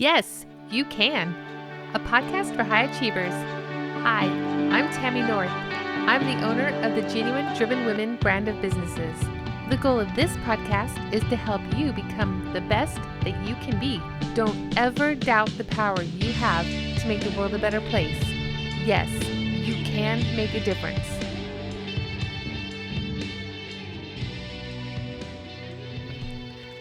Yes, you can. A podcast for high achievers. Hi, I'm Tammy North. I'm the owner of the Genuine Driven Women brand of businesses. The goal of this podcast is to help you become the best that you can be. Don't ever doubt the power you have to make the world a better place. Yes, you can make a difference.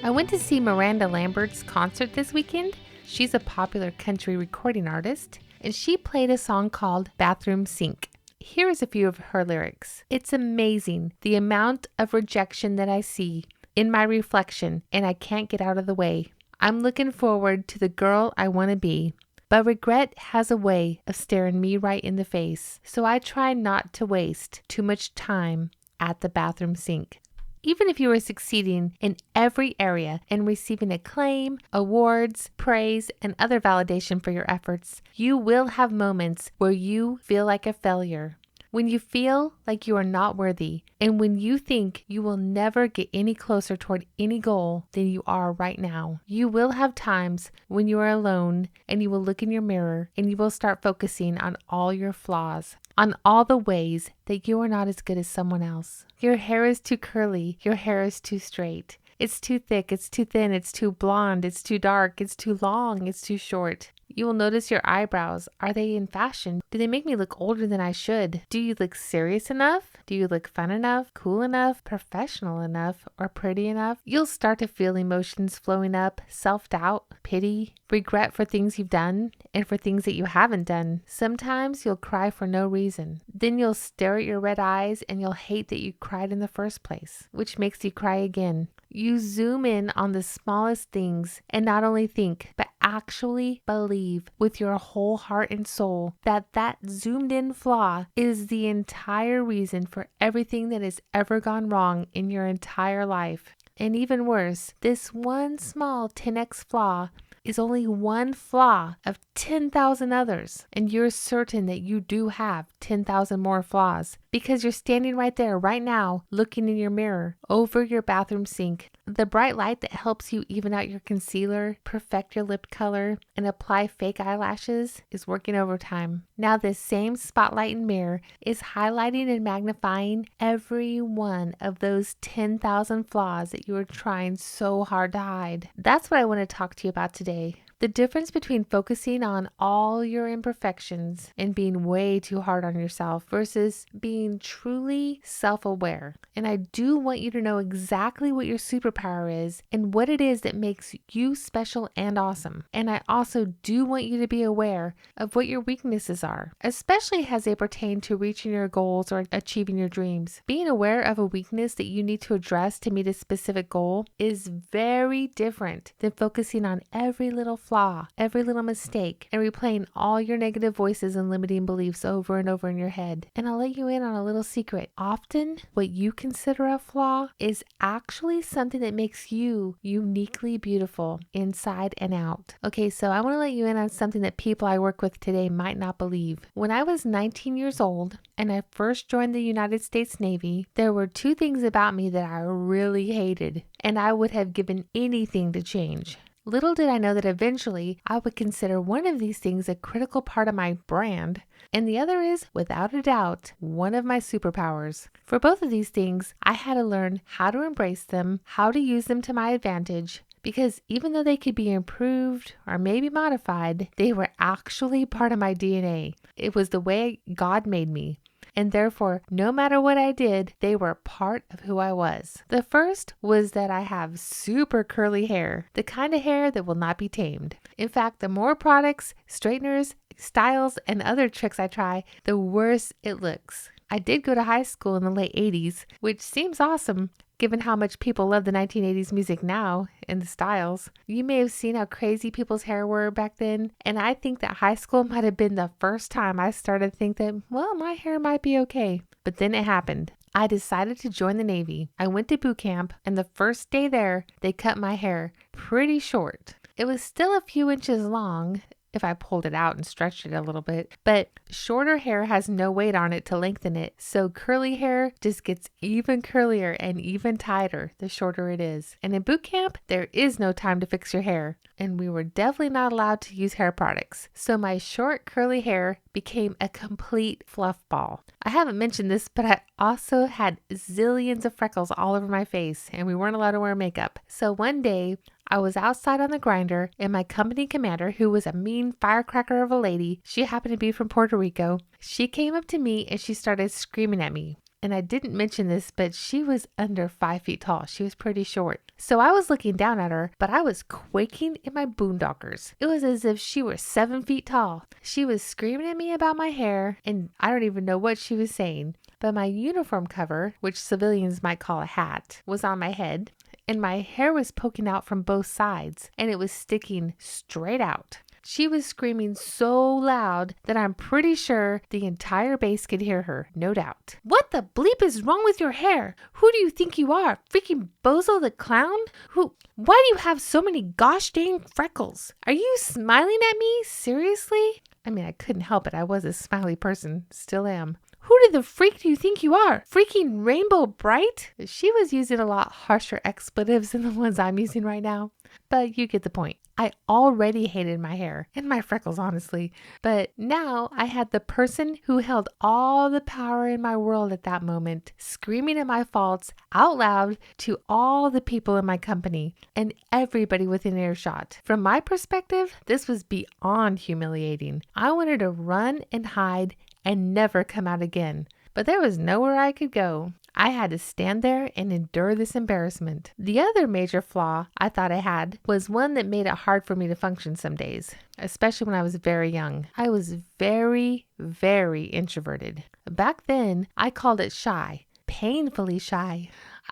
I went to see Miranda Lambert's concert this weekend. She's a popular country recording artist, and she played a song called Bathroom Sink. Here is a few of her lyrics. It's amazing the amount of rejection that I see in my reflection, and I can't get out of the way. I'm looking forward to the girl I want to be, but regret has a way of staring me right in the face, so I try not to waste too much time at the bathroom sink. Even if you are succeeding in every area and receiving acclaim, awards, praise, and other validation for your efforts, you will have moments where you feel like a failure. When you feel like you are not worthy, and when you think you will never get any closer toward any goal than you are right now. You will have times when you are alone and you will look in your mirror and you will start focusing on all your flaws, on all the ways that you are not as good as someone else. Your hair is too curly, your hair is too straight. It's too thick, it's too thin, it's too blonde, it's too dark, it's too long, it's too short. You will notice your eyebrows. Are they in fashion? Do they make me look older than I should? Do you look serious enough? Do you look fun enough, cool enough, professional enough, or pretty enough? You'll start to feel emotions flowing up, self-doubt, pity, regret for things you've done, and for things that you haven't done. Sometimes you'll cry for no reason. Then you'll stare at your red eyes and you'll hate that you cried in the first place, which makes you cry again. You zoom in on the smallest things and not only think, but actually believe with your whole heart and soul that that zoomed in flaw is the entire reason for everything that has ever gone wrong in your entire life. And even worse, this one small 10x flaw is only one flaw of 10,000 others. And you're certain that you do have 10,000 more flaws because you're standing right there right now looking in your mirror over your bathroom sink. The bright light that helps you even out your concealer, perfect your lip color, and apply fake eyelashes is working overtime. Now this same spotlight and mirror is highlighting and magnifying every one of those 10,000 flaws that you are trying so hard to hide. That's what I want to talk to you about today. The difference between focusing on all your imperfections and being way too hard on yourself versus being truly self-aware. And I do want you to know exactly what your superpower is and what it is that makes you special and awesome. And I also do want you to be aware of what your weaknesses are, especially as they pertain to reaching your goals or achieving your dreams. Being aware of a weakness that you need to address to meet a specific goal is very different than focusing on every little flaw, every little mistake, and replaying all your negative voices and limiting beliefs over and over in your head. And I'll let you in on a little secret. Often, what you consider a flaw is actually something that makes you uniquely beautiful inside and out. Okay, so I want to let you in on something that people I work with today might not believe. When I was 19 years old and I first joined the United States Navy, there were two things about me that I really hated, and I would have given anything to change. Little did I know that eventually I would consider one of these things a critical part of my brand, and the other is, without a doubt, one of my superpowers. For both of these things, I had to learn how to embrace them, how to use them to my advantage, because even though they could be improved or maybe modified, they were actually part of my DNA. It was the way God made me. And therefore, no matter what I did, they were part of who I was. The first was that I have super curly hair, the kind of hair that will not be tamed. In fact, the more products, straighteners, styles, and other tricks I try, the worse it looks. I did go to high school in the late 80s, which seems awesome given how much people love the 1980s music now and the styles. You may have seen how crazy people's hair were back then, and I think that high school might have been the first time I started to think that, well, my hair might be okay. But then it happened. I decided to join the Navy. I went to boot camp, and the first day there, they cut my hair pretty short. It was still a few inches long, if I pulled it out and stretched it a little bit. But shorter hair has no weight on it to lengthen it. So curly hair just gets even curlier and even tighter the shorter it is. And in boot camp, there is no time to fix your hair. And we were definitely not allowed to use hair products. So my short curly hair became a complete fluff ball. I haven't mentioned this, but I also had zillions of freckles all over my face, and we weren't allowed to wear makeup. So one day I was outside on the grinder, and my company commander, who was a mean firecracker of a lady, she happened to be from Puerto Rico, she came up to me and she started screaming at me. And I didn't mention this, but she was under 5 feet tall. She was pretty short. So I was looking down at her, but I was quaking in my boondockers. It was as if she were 7 feet tall. She was screaming at me about my hair, and I don't even know what she was saying. But my uniform cover, which civilians might call a hat, was on my head, and my hair was poking out from both sides, and it was sticking straight out. She was screaming so loud that I'm pretty sure the entire base could hear her, no doubt. What the bleep is wrong with your hair? Who do you think you are? Freaking Bozo the Clown? Why do you have so many gosh dang freckles? Are you smiling at me? Seriously? I mean, I couldn't help it. I was a smiley person. Still am. Who the freak do you think you are? Freaking Rainbow Bright? She was using a lot harsher expletives than the ones I'm using right now. But you get the point. I already hated my hair and my freckles, honestly. But now I had the person who held all the power in my world at that moment, screaming at my faults out loud to all the people in my company and everybody within earshot. From my perspective, this was beyond humiliating. I wanted to run and hide and never come out again. But there was nowhere I could go. I had to stand there and endure this embarrassment. The other major flaw I thought I had was one that made it hard for me to function some days, especially when I was very young. I was very, very introverted. Back then, I called it shy, painfully shy.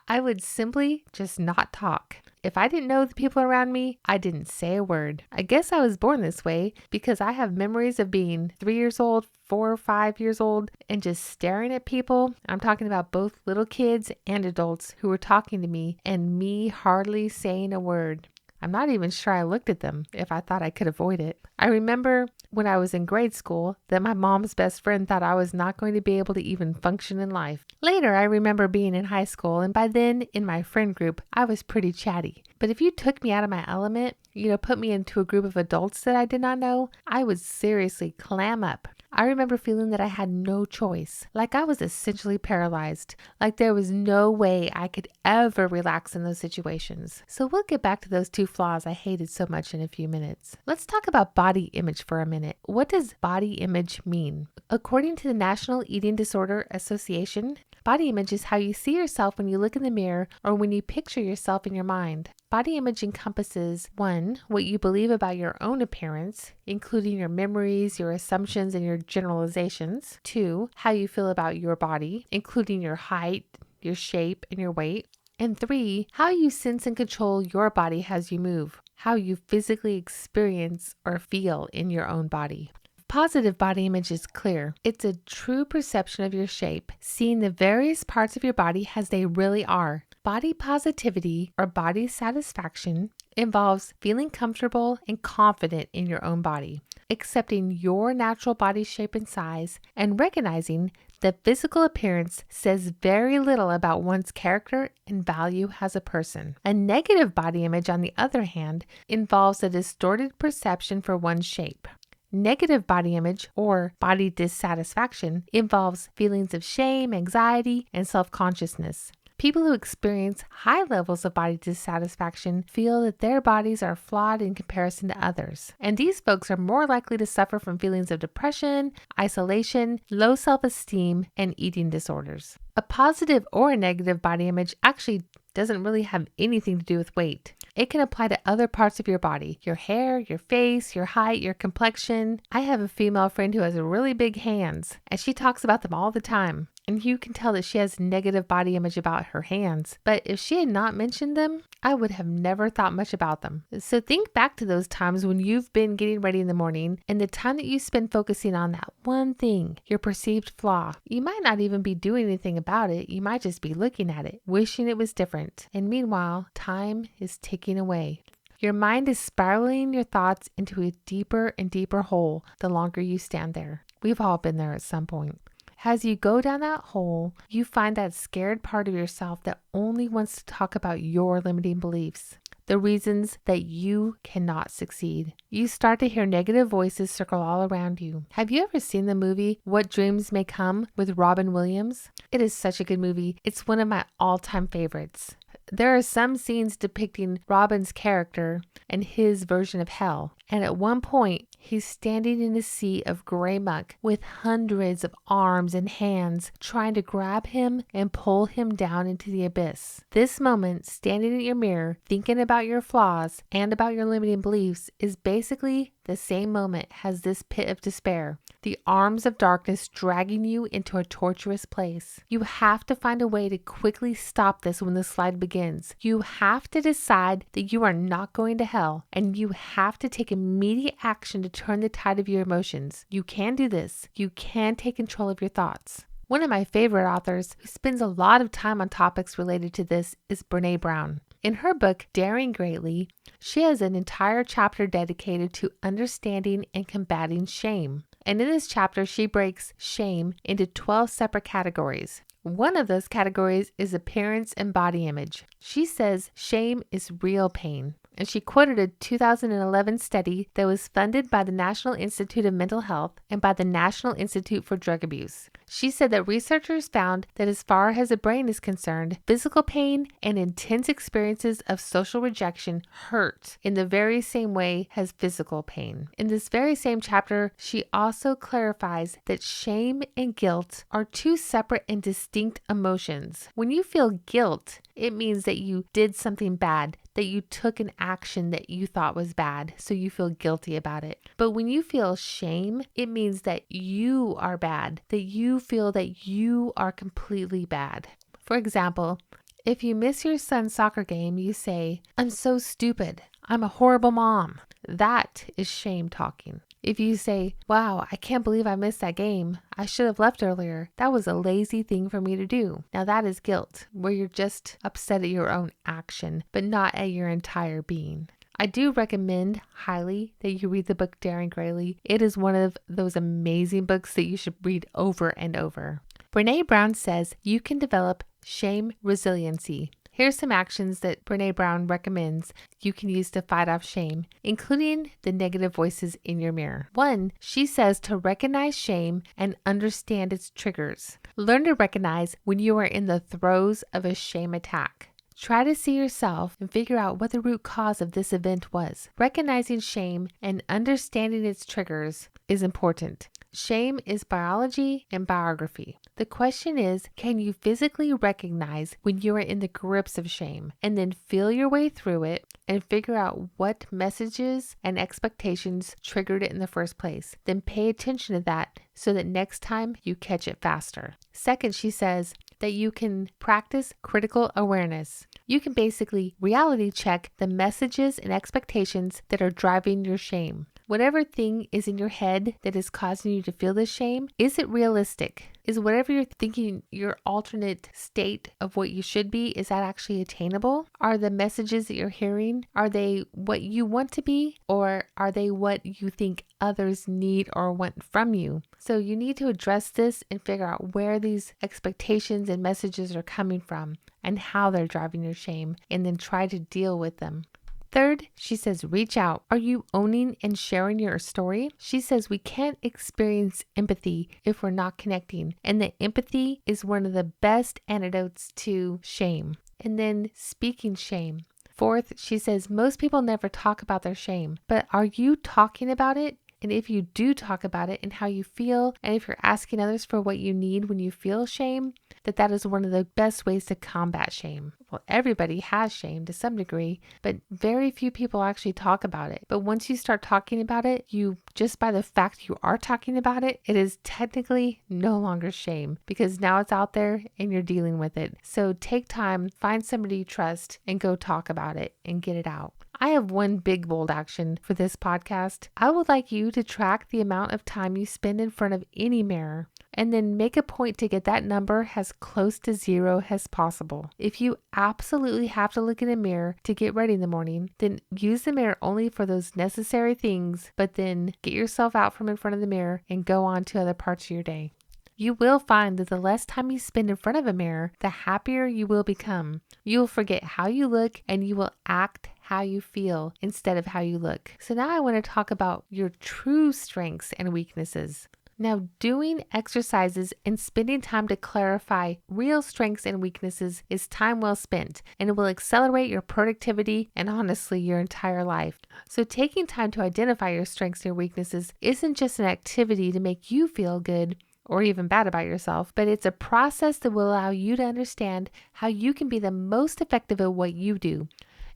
I would simply just not talk. If I didn't know the people around me, I didn't say a word. I guess I was born this way because I have memories of being 3 years old, 4 or 5 years old, and just staring at people. I'm talking about both little kids and adults who were talking to me and me hardly saying a word. I'm not even sure I looked at them if I thought I could avoid it. I remember when I was in grade school that my mom's best friend thought I was not going to be able to even function in life. Later, I remember being in high school, and by then in my friend group, I was pretty chatty. But if you took me out of my element, put me into a group of adults that I did not know, I would seriously clam up. I remember feeling that I had no choice, like I was essentially paralyzed, like there was no way I could ever relax in those situations. So we'll get back to those 2 flaws I hated so much in a few minutes. Let's talk about body image for a minute. What does body image mean? According to the National Eating Disorder Association, body image is how you see yourself when you look in the mirror or when you picture yourself in your mind. Body image encompasses 1, what you believe about your own appearance, including your memories, your assumptions, and your generalizations. 2, how you feel about your body, including your height, your shape, and your weight. And 3, how you sense and control your body as you move, how you physically experience or feel in your own body. Positive body image is clear. It's a true perception of your shape, seeing the various parts of your body as they really are. Body positivity or body satisfaction involves feeling comfortable and confident in your own body, accepting your natural body shape and size, and recognizing that physical appearance says very little about one's character and value as a person. A negative body image, on the other hand, involves a distorted perception for one's shape. Negative body image or body dissatisfaction involves feelings of shame, anxiety, and self-consciousness. People who experience high levels of body dissatisfaction feel that their bodies are flawed in comparison to others. And these folks are more likely to suffer from feelings of depression, isolation, low self-esteem, and eating disorders. A positive or a negative body image actually doesn't really have anything to do with weight. It can apply to other parts of your body, your hair, your face, your height, your complexion. I have a female friend who has really big hands, and she talks about them all the time. And you can tell that she has negative body image about her hands. But if she had not mentioned them, I would have never thought much about them. So think back to those times when you've been getting ready in the morning and the time that you spend focusing on that one thing, your perceived flaw. You might not even be doing anything about it. You might just be looking at it, wishing it was different. And meanwhile, time is ticking away. Your mind is spiraling your thoughts into a deeper and deeper hole the longer you stand there. We've all been there at some point. As you go down that hole, you find that scared part of yourself that only wants to talk about your limiting beliefs, the reasons that you cannot succeed. You start to hear negative voices circle all around you. Have you ever seen the movie What Dreams May Come with Robin Williams? It is such a good movie. It's one of my all-time favorites. There are some scenes depicting Robin's character and his version of hell. And at one point, he's standing in a sea of gray muck with hundreds of arms and hands trying to grab him and pull him down into the abyss. This moment, standing in your mirror, thinking about your flaws and about your limiting beliefs, is basically the same moment as this pit of despair. The arms of darkness dragging you into a torturous place. You have to find a way to quickly stop this when the slide begins. You have to decide that you are not going to hell, and you have to take immediate action to turn the tide of your emotions. You can do this. You can take control of your thoughts. One of my favorite authors who spends a lot of time on topics related to this is Brené Brown. In her book, Daring Greatly, she has an entire chapter dedicated to understanding and combating shame. And in this chapter, she breaks shame into 12 separate categories. One of those categories is appearance and body image. She says shame is real pain. And she quoted a 2011 study that was funded by the National Institute of Mental Health and by the National Institute for Drug Abuse. She said that researchers found that as far as the brain is concerned, physical pain and intense experiences of social rejection hurt in the very same way as physical pain. In this very same chapter, she also clarifies that shame and guilt are two separate and distinct emotions. When you feel guilt, it means that you did something bad, that you took an action that you thought was bad, so you feel guilty about it. But when you feel shame, it means that you are bad, that you feel that you are completely bad. For example, if you miss your son's soccer game, you say, "I'm so stupid. I'm a horrible mom." That is shame talking. If you say, "Wow, I can't believe I missed that game. I should have left earlier. That was a lazy thing for me to do." Now that is guilt, where you're just upset at your own action, but not at your entire being. I do recommend highly that you read the book Daring Greatly. It is one of those amazing books that you should read over and over. Brené Brown says you can develop shame resiliency. Here's some actions that Brené Brown recommends you can use to fight off shame, including the negative voices in your mirror. 1, she says to recognize shame and understand its triggers. Learn to recognize when you are in the throes of a shame attack. Try to see yourself and figure out what the root cause of this event was. Recognizing shame and understanding its triggers is important. Shame is biology and biography. The question is, can you physically recognize when you are in the grips of shame and then feel your way through it and figure out what messages and expectations triggered it in the first place? Then pay attention to that so that next time you catch it faster. Second, she says that you can practice critical awareness. You can basically reality check the messages and expectations that are driving your shame. Whatever thing is in your head that is causing you to feel this shame, is it realistic? Is whatever you're thinking your alternate state of what you should be, is that actually attainable? Are the messages that you're hearing, are they what you want to be, or are they what you think others need or want from you? So you need to address this and figure out where these expectations and messages are coming from and how they're driving your shame, and then try to deal with them. Third, she says, reach out. Are you owning and sharing your story? She says we can't experience empathy if we're not connecting, and that empathy is one of the best antidotes to shame. And then speaking shame. Fourth, she says most people never talk about their shame, but are you talking about it? And if you do talk about it and how you feel, and if you're asking others for what you need when you feel shame, that is one of the best ways to combat shame. Well, everybody has shame to some degree, but very few people actually talk about it. But once you start talking about it, just by the fact you are talking about it, it is technically no longer shame because now it's out there and you're dealing with it. So take time, find somebody you trust, and go talk about it and get it out. I have one big bold action for this podcast. I would like you to track the amount of time you spend in front of any mirror, and then make a point to get that number as close to 0 as possible. If you absolutely have to look in a mirror to get ready in the morning, then use the mirror only for those necessary things, but then get yourself out from in front of the mirror and go on to other parts of your day. You will find that the less time you spend in front of a mirror, the happier you will become. You will forget how you look and you will act how you feel instead of how you look. So now I want to talk about your true strengths and weaknesses. Now, doing exercises and spending time to clarify real strengths and weaknesses is time well spent, and it will accelerate your productivity and honestly your entire life. So taking time to identify your strengths and your weaknesses isn't just an activity to make you feel good or even bad about yourself, but it's a process that will allow you to understand how you can be the most effective at what you do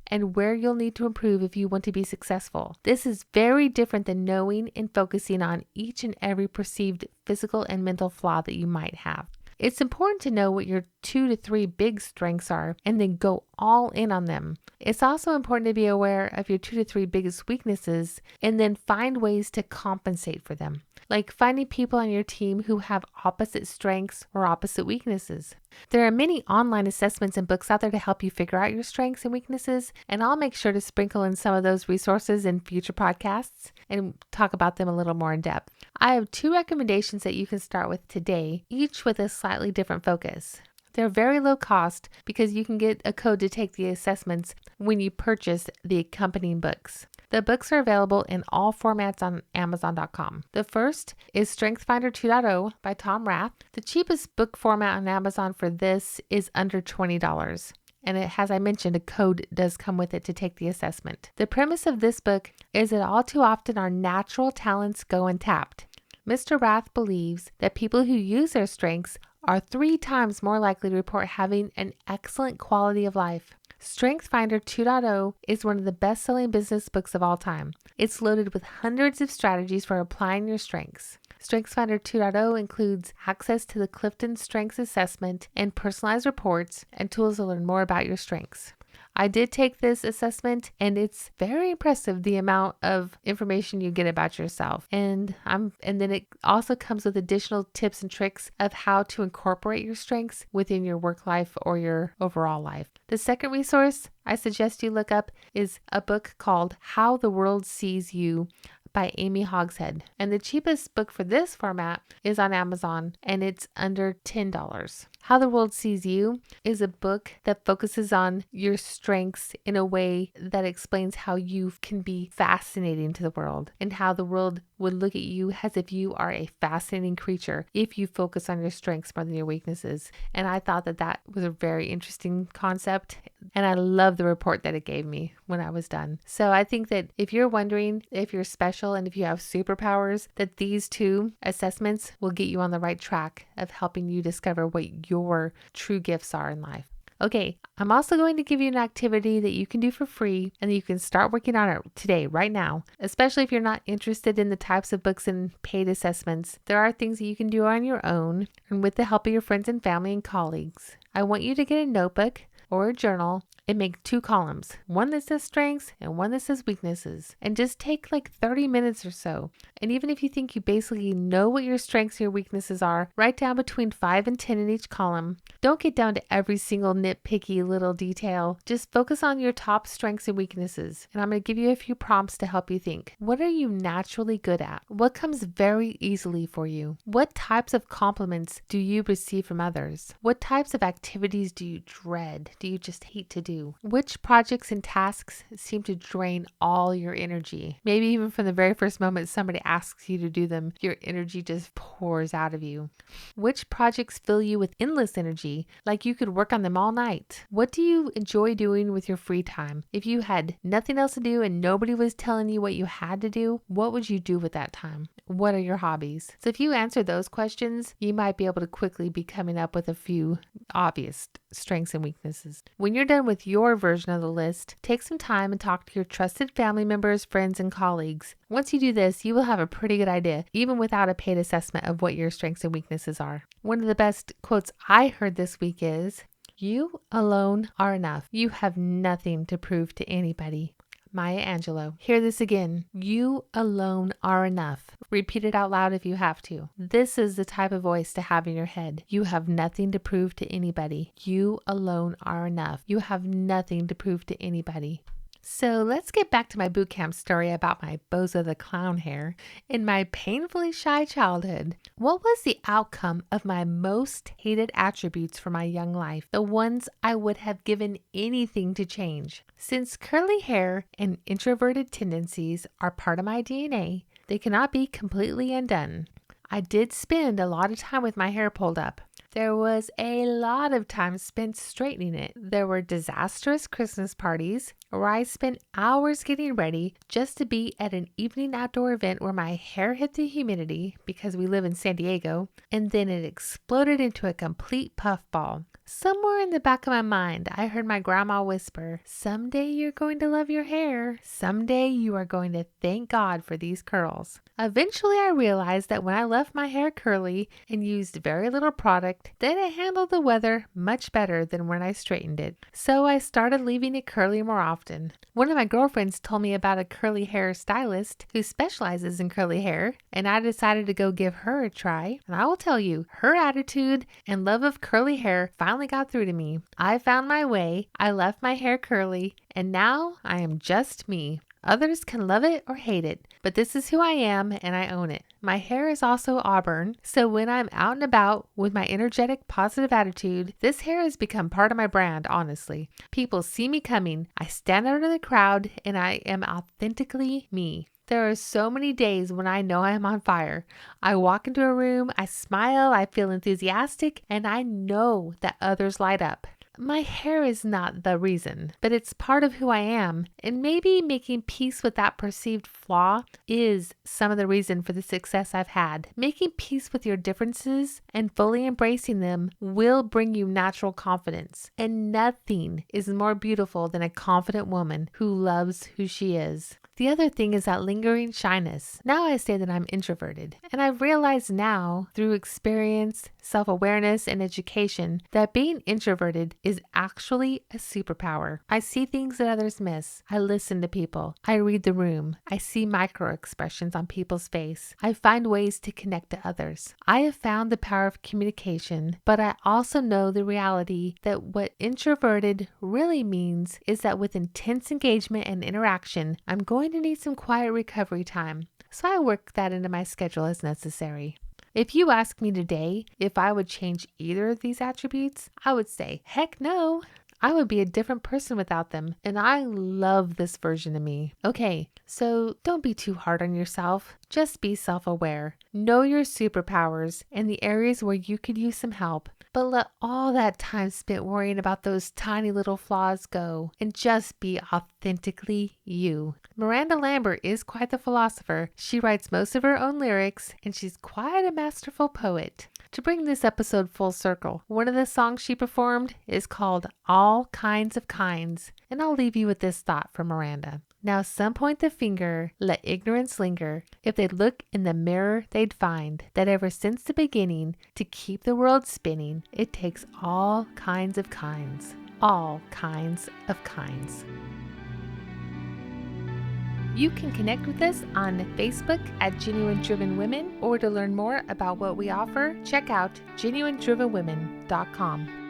and where you'll need to improve if you want to be successful. This is very different than knowing and focusing on each and every perceived physical and mental flaw that you might have. It's important to know what your 2 to 3 big strengths are and then go all in on them. It's also important to be aware of your 2 to 3 biggest weaknesses and then find ways to compensate for them, like finding people on your team who have opposite strengths or opposite weaknesses. There are many online assessments and books out there to help you figure out your strengths and weaknesses, and I'll make sure to sprinkle in some of those resources in future podcasts and talk about them a little more in depth. I have 2 recommendations that you can start with today, each with a slightly different focus. They're very low cost because you can get a code to take the assessments when you purchase the accompanying books. The books are available in all formats on Amazon.com. The first is Strength Finder 2.0 by Tom Rath. The cheapest book format on Amazon for this is under $20. And as I mentioned, a code does come with it to take the assessment. The premise of this book is that all too often our natural talents go untapped. Mr. Rath believes that people who use their strengths are 3 times more likely to report having an excellent quality of life. Strength Finder 2.0 is one of the best-selling business books of all time. It's loaded with hundreds of strategies for applying your strengths. Strength Finder 2.0 includes access to the Clifton Strengths Assessment and personalized reports and tools to learn more about your strengths. I did take this assessment and it's very impressive the amount of information you get about yourself. And then it also comes with additional tips and tricks of how to incorporate your strengths within your work life or your overall life. The second resource I suggest you look up is a book called How the World Sees You by Amy Hogshead. And the cheapest book for this format is on Amazon and it's under $10. How the World Sees You is a book that focuses on your strengths in a way that explains how you can be fascinating to the world and how the world would look at you as if you are a fascinating creature if you focus on your strengths more than your weaknesses. And I thought that was a very interesting concept, and I love the report that it gave me when I was done. So I think that if you're wondering if you're special and if you have superpowers, that these 2 assessments will get you on the right track of helping you discover what your true gifts are in life. Okay, I'm also going to give you an activity that you can do for free and that you can start working on it today, right now. Especially if you're not interested in the types of books and paid assessments, there are things that you can do on your own and with the help of your friends and family and colleagues. I want you to get a notebook or a journal and make 2 columns, one that says strengths and one that says weaknesses, and just take like 30 minutes or so. And even if you think you basically know what your strengths and your weaknesses are, write down between 5 and 10 in each column. Don't get down to every single nitpicky little detail. Just focus on your top strengths and weaknesses. And I'm going to give you a few prompts to help you think. What are you naturally good at? What comes very easily for you? What types of compliments do you receive from others? What types of activities do you dread? Do you just hate to do? Which projects and tasks seem to drain all your energy? Maybe even from the very first moment somebody asks you to do them, your energy just pours out of you. Which projects fill you with endless energy, like you could work on them all night? What do you enjoy doing with your free time? If you had nothing else to do and nobody was telling you what you had to do, what would you do with that time? What are your hobbies? So if you answer those questions, you might be able to quickly be coming up with a few obvious strengths and weaknesses. When you're done with your version of the list, take some time and talk to your trusted family members, friends, and colleagues. Once you do this, you will have a pretty good idea, even without a paid assessment, of what your strengths and weaknesses are. One of the best quotes I heard this week is, "You alone are enough. You have nothing to prove to anybody." Maya Angelou. Hear this again. You alone are enough. Repeat it out loud if you have to. This is the type of voice to have in your head. You have nothing to prove to anybody. You alone are enough. You have nothing to prove to anybody. So let's get back to my boot camp story about my Bozo the Clown hair in my painfully shy childhood. What was the outcome of my most hated attributes for my young life? The ones I would have given anything to change. Since curly hair and introverted tendencies are part of my DNA, they cannot be completely undone. I did spend a lot of time with my hair pulled up. There was a lot of time spent straightening it. There were disastrous Christmas parties where I spent hours getting ready just to be at an evening outdoor event where my hair hit the humidity because we live in San Diego, and then it exploded into a complete puffball. Somewhere in the back of my mind, I heard my grandma whisper, "Someday you're going to love your hair. Someday you are going to thank God for these curls." Eventually, I realized that when I left my hair curly and used very little product, that it handled the weather much better than when I straightened it. So I started leaving it curly more often. One of my girlfriends told me about a curly hair stylist who specializes in curly hair, and I decided to go give her a try. And I will tell you, her attitude and love of curly hair finally got through to me. I found my way, I left my hair curly, and now I am just me. Others can love it or hate it, but this is who I am and I own it. My hair is also auburn, so when I'm out and about with my energetic, positive attitude, this hair has become part of my brand, honestly. People see me coming, I stand out in the crowd, and I am authentically me. There are so many days when I know I am on fire. I walk into a room, I smile, I feel enthusiastic, and I know that others light up. My hair is not the reason, but it's part of who I am, and maybe making peace with that perceived flaw is some of the reason for the success I've had. Making peace with your differences and fully embracing them will bring you natural confidence, and nothing is more beautiful than a confident woman who loves who she is. The other thing is that lingering shyness. Now I say that I'm introverted, and I've realized now through experience, self-awareness, and education that being introverted is actually a superpower. I see things that others miss. I listen to people. I read the room. I see micro expressions on people's face. I find ways to connect to others. I have found the power of communication, but I also know the reality that what introverted really means is that with intense engagement and interaction, I'm going to need some quiet recovery time. So I work that into my schedule as necessary. If you ask me today if I would change either of these attributes, I would say, heck no. I would be a different person without them, and I love this version of me. Okay, so don't be too hard on yourself. Just be self-aware. Know your superpowers and the areas where you could use some help. But let all that time spent worrying about those tiny little flaws go and just be authentically you. Miranda Lambert is quite the philosopher. She writes most of her own lyrics, and she's quite a masterful poet. To bring this episode full circle, one of the songs she performed is called All Kinds of Kinds, and I'll leave you with this thought from Miranda. Now some point the finger, let ignorance linger. If they'd look in the mirror, they'd find that ever since the beginning, to keep the world spinning, it takes all kinds of kinds. All kinds of kinds. You can connect with us on Facebook at Genuine Driven Women, or to learn more about what we offer, check out genuinedrivenwomen.com.